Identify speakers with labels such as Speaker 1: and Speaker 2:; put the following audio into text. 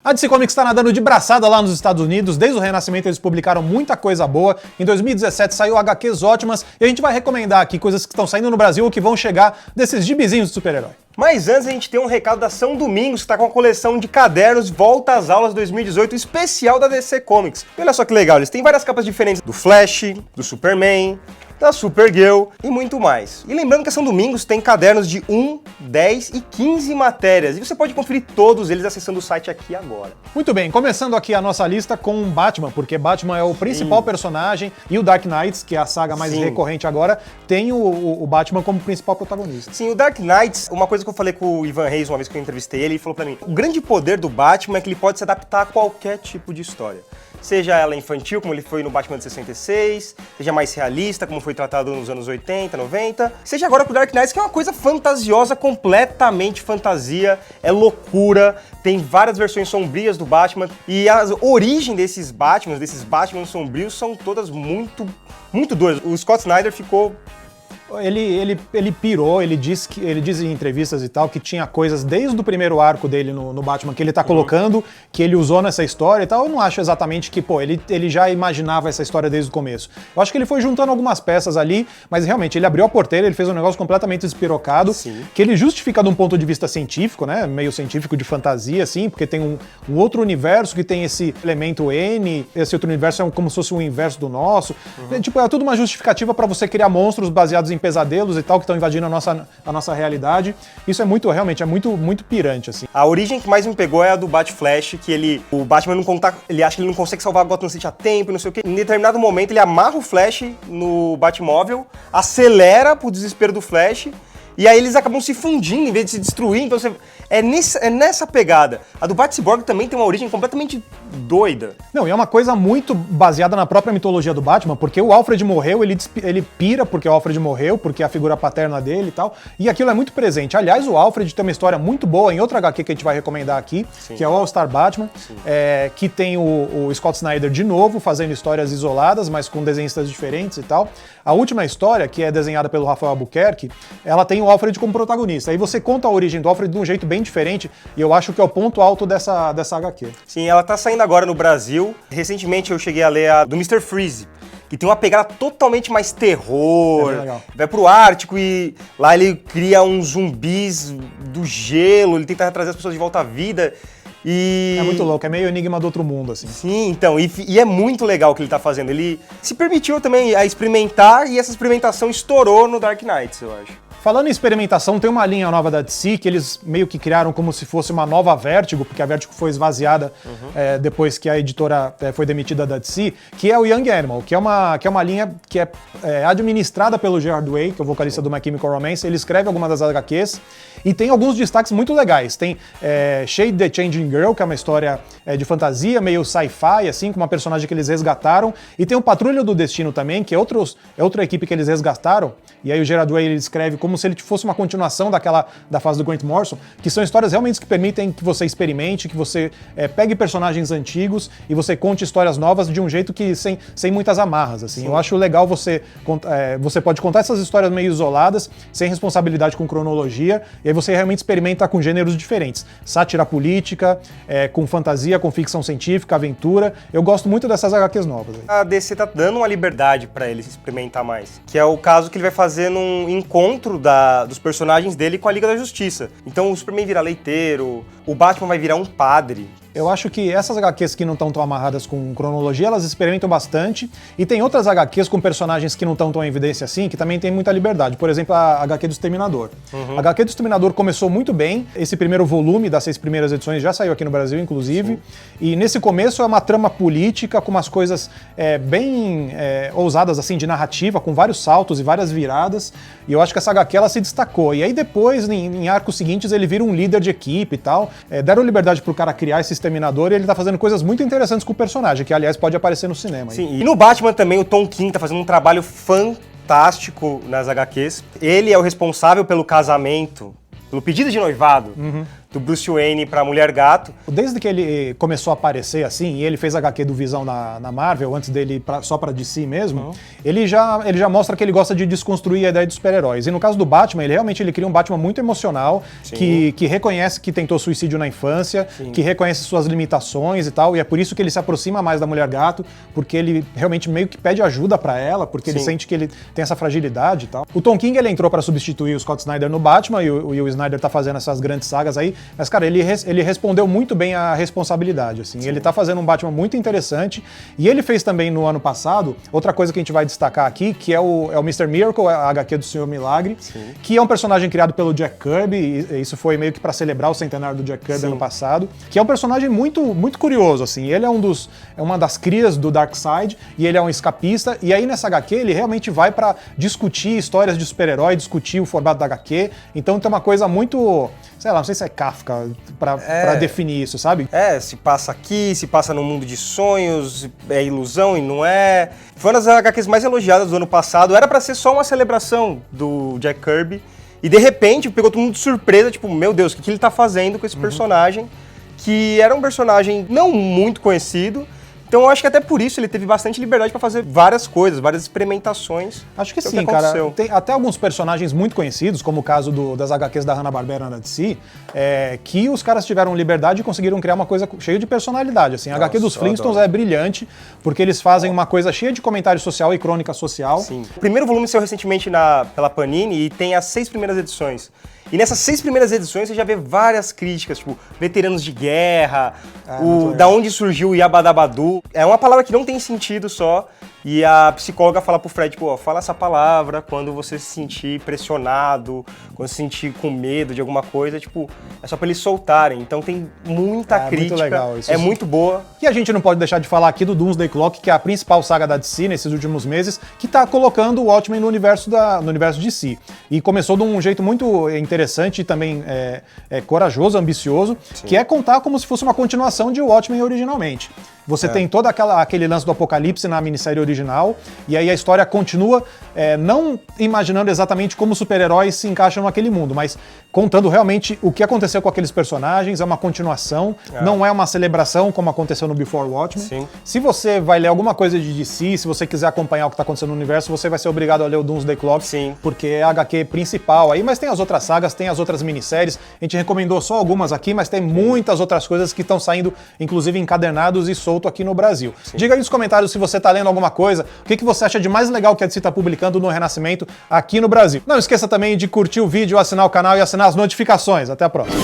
Speaker 1: A DC Comics está nadando de braçada lá nos Estados Unidos, desde o Renascimento eles publicaram muita coisa boa. Em 2017 saiu HQs ótimas e a gente vai recomendar aqui coisas que estão saindo no Brasil ou que vão chegar desses gibizinhos de super-herói.
Speaker 2: Mas antes a gente tem um recado da São Domingos, que está com a coleção de cadernos Volta às Aulas 2018, especial da DC Comics. E olha só que legal, eles têm várias capas diferentes do Flash, do Superman, da Supergirl e muito mais. E lembrando que a São Domingos tem cadernos de 1, 10 e 15 matérias. E você pode conferir todos eles acessando o site aqui agora.
Speaker 1: Muito bem, começando aqui a nossa lista com Batman, porque Batman é o principal personagem e o Dark Knights, que é a saga mais recorrente agora, tem o Batman como principal protagonista.
Speaker 2: Sim, o Dark Knights, uma coisa que eu falei com o Ivan Reis uma vez que eu entrevistei ele falou pra mim, o grande poder do Batman é que ele pode se adaptar a qualquer tipo de história. Seja ela infantil, como ele foi no Batman de 66, seja mais realista, como foi tratado nos anos 80, 90, seja agora com o Dark Knight, que é uma coisa fantasiosa, completamente fantasia, é loucura, tem várias versões sombrias do Batman, e a origem desses Batman sombrios são todas muito doidas. O Scott Snyder ficou...
Speaker 1: Ele pirou, ele diz em entrevistas e tal que tinha coisas desde o primeiro arco dele no Batman que ele tá colocando, que ele usou nessa história e tal. Eu não acho exatamente que, ele já imaginava essa história desde o começo. Eu acho que ele foi juntando algumas peças ali, mas realmente ele abriu a porteira, ele fez um negócio completamente despirocado, que ele justifica de um ponto de vista científico, né, meio científico de fantasia, assim, porque tem um outro universo que tem esse elemento N, esse outro universo é como se fosse o inverso do nosso. É tudo uma justificativa pra você criar monstros baseados em pesadelos e tal, que estão invadindo a nossa realidade. Isso é realmente muito pirante, assim.
Speaker 2: A origem que mais me pegou é a do Bat-Flash, que o Batman ele acha que ele não consegue salvar Gotham City a tempo, não sei o quê. Em determinado momento ele amarra o Flash no Batmóvel, acelera pro desespero do Flash, e aí eles acabam se fundindo em vez de se destruir, então é nessa pegada. A do Bat-Cyborg também tem uma origem completamente doida.
Speaker 1: Não, e é uma coisa muito baseada na própria mitologia do Batman, porque o Alfred morreu, ele pira porque o Alfred morreu, porque é a figura paterna dele e tal, e aquilo é muito presente. Aliás, o Alfred tem uma história muito boa em outra HQ que a gente vai recomendar aqui, que é o All-Star Batman, que tem o Scott Snyder de novo, fazendo histórias isoladas, mas com desenhistas diferentes e tal. A última história, que é desenhada pelo Rafael Albuquerque, ela tem o Alfred como protagonista. Aí você conta a origem do Alfred de um jeito bem diferente, e eu acho que é o ponto alto dessa HQ.
Speaker 2: Sim, ela tá saindo agora no Brasil. Recentemente eu cheguei a ler a do Mr. Freeze, que tem uma pegada totalmente mais terror. Vai pro Ártico e lá ele cria uns zumbis do gelo, ele tenta trazer as pessoas de volta à vida.
Speaker 1: É muito louco, é meio Enigma do Outro Mundo, assim.
Speaker 2: Sim, então, e é muito legal o que ele tá fazendo. Ele se permitiu também a experimentar, e essa experimentação estourou no Dark Knights, eu acho.
Speaker 1: Falando em experimentação, tem uma linha nova da DC que eles meio que criaram como se fosse uma nova Vertigo, porque a Vertigo foi esvaziada depois que a editora foi demitida da DC, que é o Young Animal, que é uma linha que é administrada pelo Gerard Way, que é o vocalista do My Chemical Romance. Ele escreve algumas das HQs e tem alguns destaques muito legais. Tem Shade the Changing Girl, que é uma história de fantasia, meio sci-fi, assim, com uma personagem que eles resgataram. E tem o Patrulha do Destino também, que é outra equipe que eles resgataram. E aí o Gerard Way ele escreve como se ele fosse uma continuação da fase do Grant Morrison, que são histórias realmente que permitem que você experimente, que você pegue personagens antigos e você conte histórias novas de um jeito que sem muitas amarras, assim. Eu acho legal você pode contar essas histórias meio isoladas, sem responsabilidade com cronologia, e aí você realmente experimenta com gêneros diferentes. Sátira política, com fantasia, com ficção científica, aventura. Eu gosto muito dessas HQs novas. Aí.
Speaker 2: A DC tá dando uma liberdade pra ele se experimentar mais, que é o caso que ele vai fazer num encontro dos personagens dele com a Liga da Justiça. Então o Superman vira leiteiro, o Batman vai virar um padre.
Speaker 1: Eu acho que essas HQs que não estão tão amarradas com cronologia, elas experimentam bastante, e tem outras HQs com personagens que não estão tão em evidência assim, que também tem muita liberdade. Por exemplo, a HQ do Exterminador. A HQ do Exterminador começou muito bem, esse primeiro volume das 6 primeiras edições já saiu aqui no Brasil, inclusive, e nesse começo é uma trama política com umas coisas bem ousadas, assim, de narrativa, com vários saltos e várias viradas, e eu acho que essa HQ ela se destacou. E aí depois, em arcos seguintes, ele vira um líder de equipe e tal, deram liberdade pro cara criar esse Exterminador, e ele tá fazendo coisas muito interessantes com o personagem, que aliás pode aparecer no cinema.
Speaker 2: Sim, e no Batman também o Tom King tá fazendo um trabalho fantástico nas HQs. Ele é o responsável pelo casamento, pelo pedido de noivado do Bruce Wayne pra Mulher Gato.
Speaker 1: Desde que ele começou a aparecer assim, e ele fez HQ do Visão na Marvel, antes dele ir só pra DC mesmo, ele já mostra que ele gosta de desconstruir a ideia de super-heróis. E no caso do Batman, ele cria um Batman muito emocional, que reconhece que tentou suicídio na infância, que reconhece suas limitações e tal, e é por isso que ele se aproxima mais da Mulher Gato, porque ele realmente meio que pede ajuda pra ela, porque ele sente que ele tem essa fragilidade e tal. O Tom King, ele entrou pra substituir o Scott Snyder no Batman, e o Snyder tá fazendo essas grandes sagas aí, mas, cara, ele respondeu muito bem à responsabilidade, assim. Ele tá fazendo um Batman muito interessante, e ele fez também no ano passado, outra coisa que a gente vai destacar aqui, que é o Mr. Miracle, a HQ do Senhor Milagre, que é um personagem criado pelo Jack Kirby, e isso foi meio que pra celebrar o centenário do Jack Kirby ano passado, que é um personagem muito, muito curioso, assim. Ele é uma das crias do Darkseid, e ele é um escapista, e aí nessa HQ ele realmente vai pra discutir histórias de super-herói, discutir o formato da HQ, então tem uma coisa muito, sei lá, não sei se é Kafka pra definir isso, sabe?
Speaker 2: Se passa aqui, se passa no mundo de sonhos, é ilusão e não é. Foi uma das HQs mais elogiadas do ano passado, era pra ser só uma celebração do Jack Kirby, e de repente pegou todo mundo de surpresa, tipo, meu Deus, o que ele tá fazendo com esse personagem, que era um personagem não muito conhecido. Então eu acho que até por isso ele teve bastante liberdade pra fazer várias coisas, várias experimentações.
Speaker 1: Acho que sim, cara. Tem até alguns personagens muito conhecidos, como o caso das HQs da Hanna-Barbera na DC, que os caras tiveram liberdade e conseguiram criar uma coisa cheia de personalidade. Assim, a HQ dos Flintstones é brilhante, porque eles fazem uma coisa cheia de comentário social e crônica social.
Speaker 2: Sim. O primeiro volume saiu recentemente pela Panini e tem as 6 primeiras edições. E nessas 6 primeiras edições você já vê várias críticas, tipo, veteranos de guerra, da onde surgiu o Yabadabadu. É uma palavra que não tem sentido só, e a psicóloga fala pro Fred, tipo, fala essa palavra quando você se sentir pressionado, quando se sentir com medo de alguma coisa, tipo, é só pra eles soltarem. Então tem muita crítica,
Speaker 1: muito legal isso.
Speaker 2: Muito boa.
Speaker 1: E a gente não pode deixar de falar aqui do Doomsday Clock, que é a principal saga da DC nesses últimos meses, que tá colocando o Watchmen no universo DC. E começou de um jeito muito interessante e também corajoso, ambicioso, que é contar como se fosse uma continuação de Watchmen originalmente. Você tem todo aquele lance do apocalipse na minissérie original, e aí a história continua não imaginando exatamente como super-heróis se encaixam naquele mundo, mas contando realmente o que aconteceu com aqueles personagens, é uma continuação, não é uma celebração como aconteceu no Before Watchmen.
Speaker 2: Sim.
Speaker 1: Se você vai ler alguma coisa de DC, se você quiser acompanhar o que está acontecendo no universo, você vai ser obrigado a ler o Doomsday Clock, porque é a HQ principal aí, mas tem as outras sagas, tem as outras minisséries, a gente recomendou só algumas aqui, mas tem muitas outras coisas que estão saindo, inclusive encadernados e solto aqui no Brasil. Diga aí nos comentários se você está lendo alguma coisa, o que você acha de mais legal que a DC está publicando no Renascimento aqui no Brasil. Não esqueça também de curtir o vídeo, assinar o canal e assinar as notificações. Até a próxima.